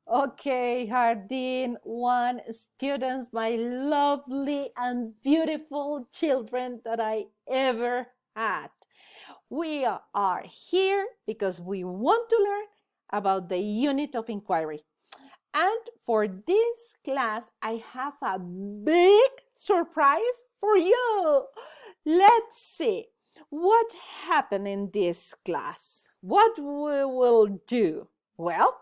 Okay, Hardin, one students, my lovely and beautiful children that I ever had. We are here because we want to learn about the unit of inquiry. And for this class, I have a big surprise for you. Let's see what happened in this class. What we will do? Well,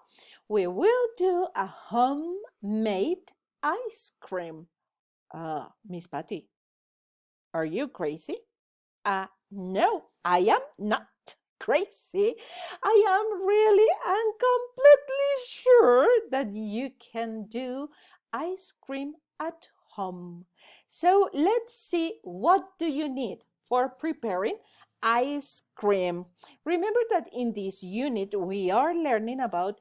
we will do a homemade ice cream. Miss Patty, are you crazy? No, I am not crazy. I am really and completely sure that you can do ice cream at home. So let's see, what do you need for preparing ice cream? Remember that in this unit we are learning about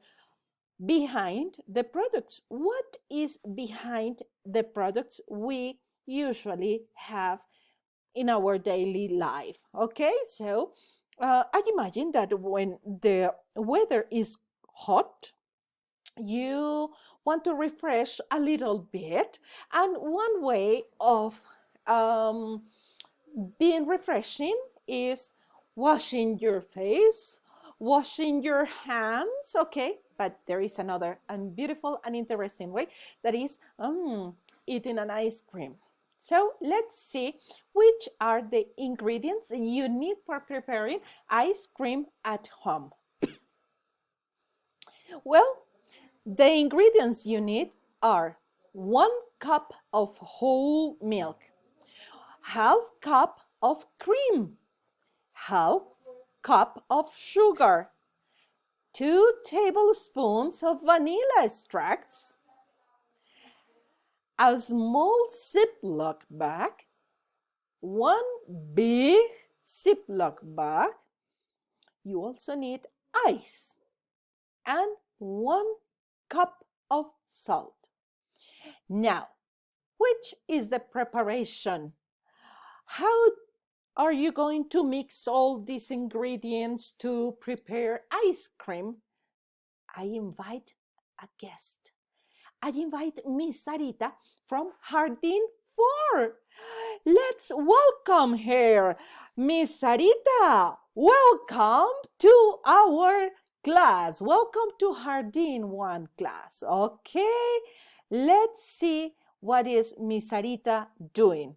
behind the products. What is behind the products we usually have in our daily life? Okay, so I imagine that when the weather is hot, you want to refresh a little bit, and one way of um, being refreshing is washing your face, washing your hands, okay? But there is another and beautiful and interesting way, that is eating an ice cream. So let's see which are the ingredients you need for preparing ice cream at home. Well, the ingredients you need are 1 cup of whole milk, half cup of cream, half cup of sugar, 2 tablespoons of vanilla extracts, a small Ziploc bag, 1 big Ziploc bag. You also need ice and 1 cup of salt. Now, which is the preparation? How are you going to mix all these ingredients to prepare ice cream? I invite a guest. I invite Miss Sarita from Hardin 4. Let's welcome her. Miss Sarita, welcome to our class. Welcome to Hardin 1 class. Okay, let's see what is Miss Sarita doing.